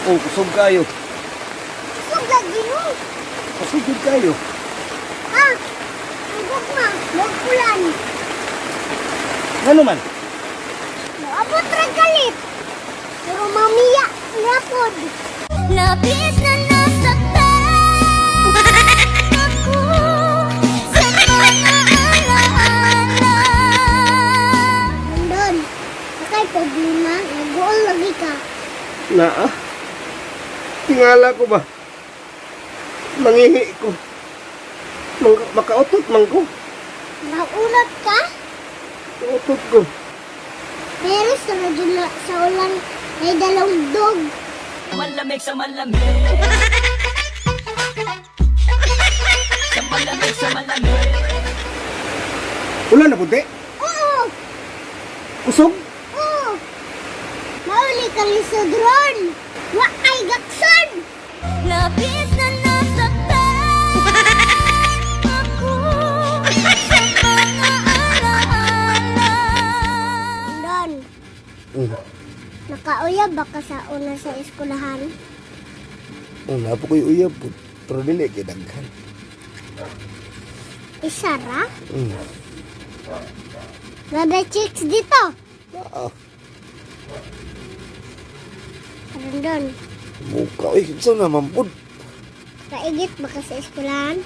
Oh, kusog kayo. Kusog lagi mo. Kusog yun kayo. Ah, ang gugma, magpulan. Ano man? Abot ra galit. Pero mamiya, rapod. Labis na nasaktan ako sa mga alaala. Nandun, sakay problema, nag-uol lagi ka. Naa? Tingala ko ba? Mangihi ko. Makautot man ko. Naunat ka? Utot ko. Pero sa radula sa ulan may dalawang dog. Malamig sa malamig. Sa malamig sa malamig. Wala na puti? Oo! Kusog? Oo! Mauli ka lisodron! Wa ay gakson! Labis na nasaktan ako sa mga alaala. Don, nakauyab ba ka sa una sa eskulahan? Napo ko'y uyab po. Pero dili kay daghan. Isa ra? Nada chicks dito. Don, Muka. Uy, saan naman po? kaigit ba ka sa eskulahan?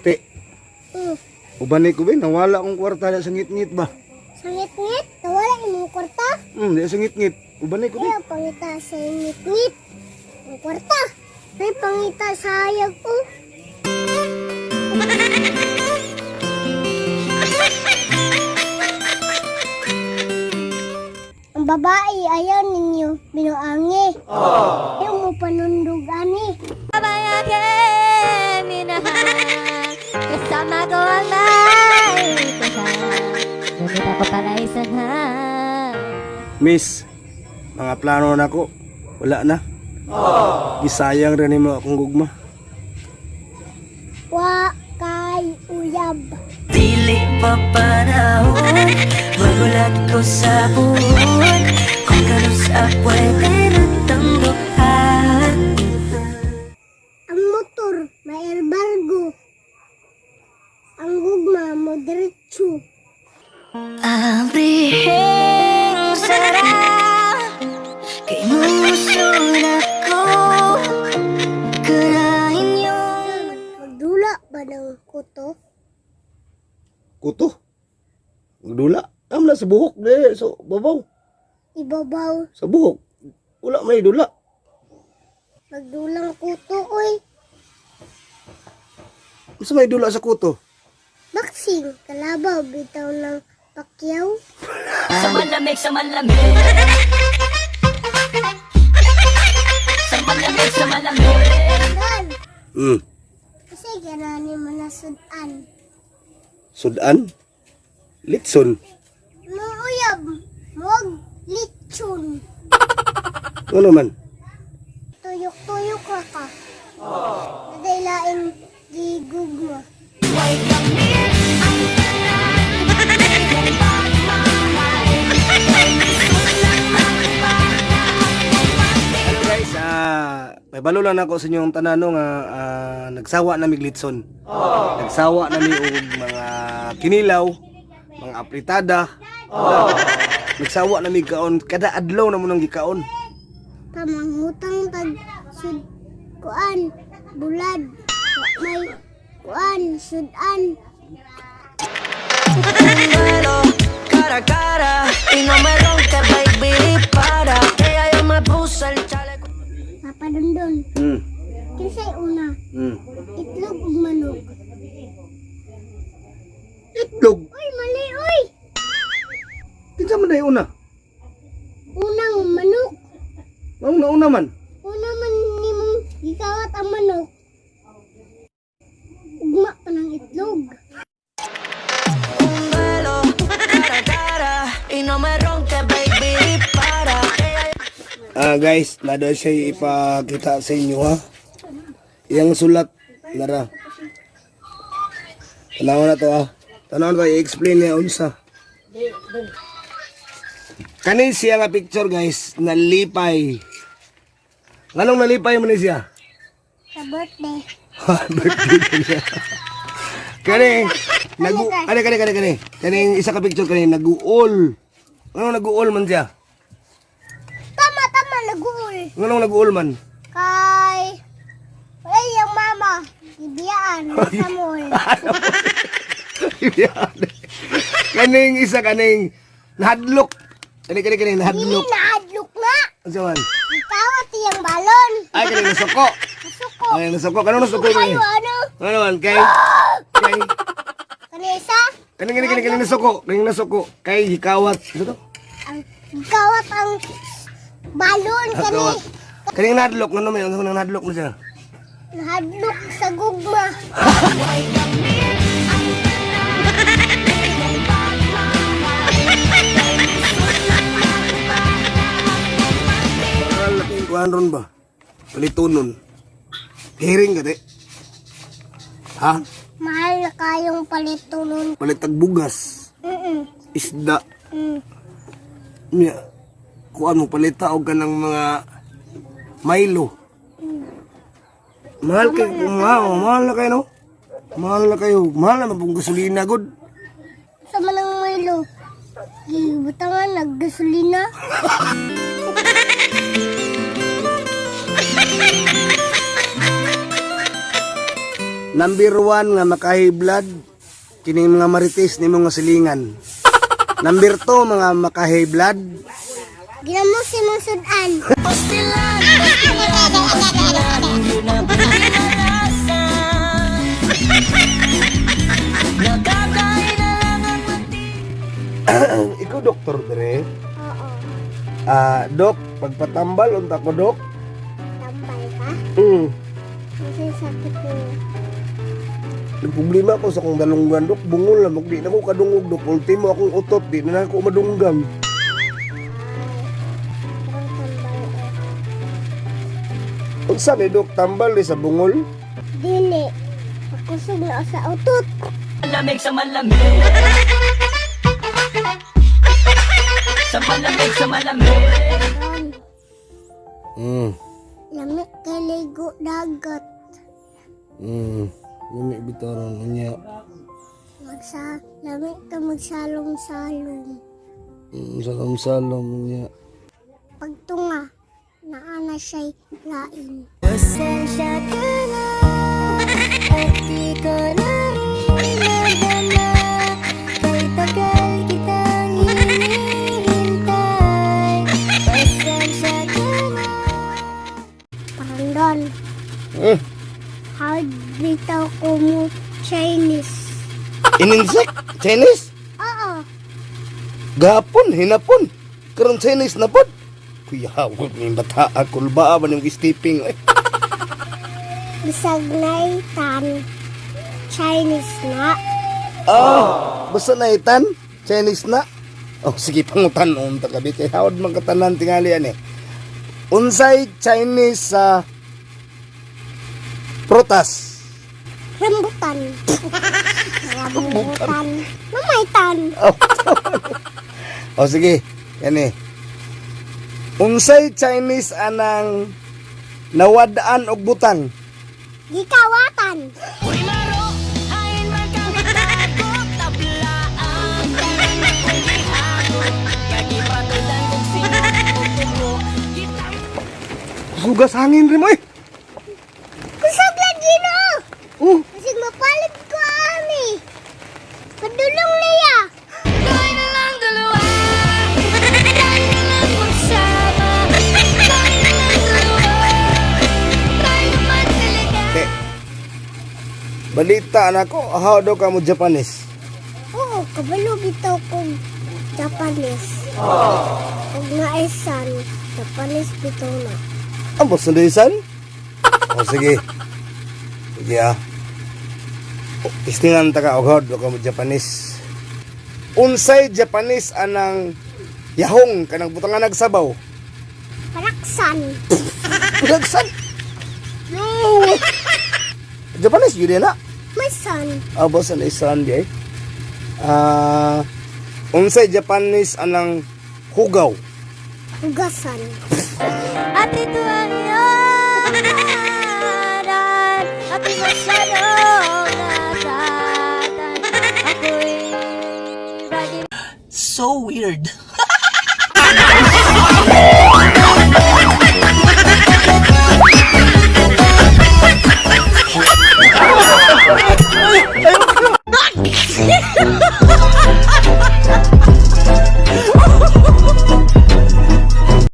Te, ubanay ko ba? Nawala akong kwarta na sa ngit-ngit ba? Sa ngit-ngit? Nawala imong kwarta? Di sa ngit-ngit. Ubanay ko ba? Kaya pangita sa ngit-ngit. Ang kwarta. May pangita sa hayag ko. Ang babae ayaw ninyo binuangi. Ayaw mo panundog ani. Babae minahal. Kasama ko ang may kasal. Ngunit ako pala isang Miss, mga plano na ko. Wala na. Gisayang rin mo akong gugma. wa kay uyab. Dili pa panahon. Magulat ko sa buwan. Kung kanusa pwede ng tangguhan. Ang motor may embargo. Ang gugma mo diretso. Ang bihing sarap. Kay musun ako. Karahin yung Magdula ba ng kuto? Kuto. Magdula. Amla sa buhok. So, babaw. Ibabaw. Sa buhok. Wala may dula. Magdulang kuto oy. Mas may dula sa kuto. Baksing kalabaw bitaw ng pakyaw. sa malamig sa malamig. Sa malamig sa malamig. Dan, kasi ganani mo na sudan. Sudan. Litson. Mong uyab, mog litsyon. Ano man? Tuyok-tuyok ra ka. Nadailaing gigug mo. Hello guys, may balo lang ako sa inyong tanano nga nagsawa na mig litson. Nagsawa na mi og mga kinilaw, mga apritada. Nagsawa na mi kaon kada adlaw na mo nang gikaon. Pamangutang tag sud kuan bulad. Wa may kuan sudan. Cara a cara y no me ronques, baby, para que ya yo me puse el chaleco. Papa Dondon, kinsay una? Itlog ug manok. Itlog. Uy, mali uy. Kinsa man day una? Unang manok. Ang nauna man. Una man nimong gikawat ang manok. Ugma pa ng itlog. Un velo, cara a cara y no me ronques, baby, para que ya yo... Guys, nado siya ipakita sa inyo ha. Yang sulat nara. Tanawa na to ha. Tanong tayo, i-explain niya unsa. Kanin siya nga picture guys, nalipay. Anong nalipay mo ni siya? Sa birthday. Birthday ko niya. Kani, kani, isa ka picture kani, nag-uol. Anong nag-uol man siya? Tama, nag-uul. Anong nag-uol man? Kay... Ay, yung mama. Ibiyaan. Nasa mall. Kaning isa kaning nahadlok. Kani, Hindi nahadlok. na-adlook na. Ano man? Itawat yung balon. Ay, kaning nasuko. Nasuko. Ay, nasuko. Kanong nasuko Kayo, niya? ano? Ano man, kay... Kanisa? Kaning nasuko. Kaning nasuko. Kay hikawat. Ano to? Ang gawat ang balon. Hikawat. Kaning nahadlok. Ano may? Ano nahadlok mo siya? Nahadlok sa gugma. Mahal na kayong kuhaan ron ba? Palitunon. Hearing ka, te? Ha? Mahal na kayong palito nun. Palitag bugas. Isda. Niya. Kuhaan mo, palita o ka ng mga Milo. Mahal kayo. Mahal na kayo, no? Mahal na kayo. Mahal na mapong gasolina, good. Sa manang Milo. Ibutangan, naggasolina. Number 1 nga makahi blood. Kining mga marites ni mga silingan. Number 2 mga makahi blood. Ginamo si mong sudan. Pastilan, pastilan, yun ang pinalasan. Nagkakain na lang ang mati. Ikaw doktor dire. Oo. Dok, pagpatambal unta ko dok. Tambay ka? Kasi sakit mo. Nagproblema ko sa kong dalunggan dok, bungol na magdi na ko kadungog dok. Ultimo akong utot, di na ako madunggan. Parang tambay eh. Unsa ni dok tambal di sa bungol? Dili. Pagkusog na sa utot. Malamig sa malamig. Sa malamig sa malamig. Ron, lamig kay ligo dagat. Lumi bitaran niya. Lamig ka magsalong-salong. Salam-salam niya. Pagtunga, naana siya'y lain. Pasensya ka na at di ko na madama. Kay tagal kitang hinihintay. Pasensya ka na. Parang doon, hard bitaw ko mo Chinese. Ininsek? Chinese? Oo, Gapon, hinapon. Karon Chinese na pod. Kuya, huwag may bata. Kulba ba yung stepping? bisag na itan. Chinese na. Basta na itan? Chinese na? Sige, pangutan. Unta ka di. Kaya hawad man katanan tingali yan eh. Unsay Chinese sa prutas? Rambutan. Rambutan. Namaitan. Sige. Yan eh. Unsay Chinese anang nawadaan og butang? Gikawatan. Uy maro, hain magkakatago. Tablaan, tanan ako'y gihago. Kagipatudan kong sinukukulo. Sugas hangin rin mo eh. Kusog lagi no. Oh, Kasi mapalit ko ani. Padulong niya. Tayo na lang dalawa. Tayo na lang magsama. Tayo na lang dalawa. Tayo naman talaga. okay. Balita anak ko, how daw ka mo Japanese? Oo, kabalo bitaw kong Japanese. Kung naisan, Japanese bitaw na. Ang boss na sige. Sige Istingan ta ka og how daw ka mo Japanese. Unsay Japanese anang yahong kanang butangan nagsabaw? Paraksan. Pinagsan. Yo. Japanese yun din na. My son. Boss na isan di ay. Unsay Japanese anang hugaw? Hugasan. At ito ang iyong harapan at masyadong nasaktan. Ako'y lagi So weird.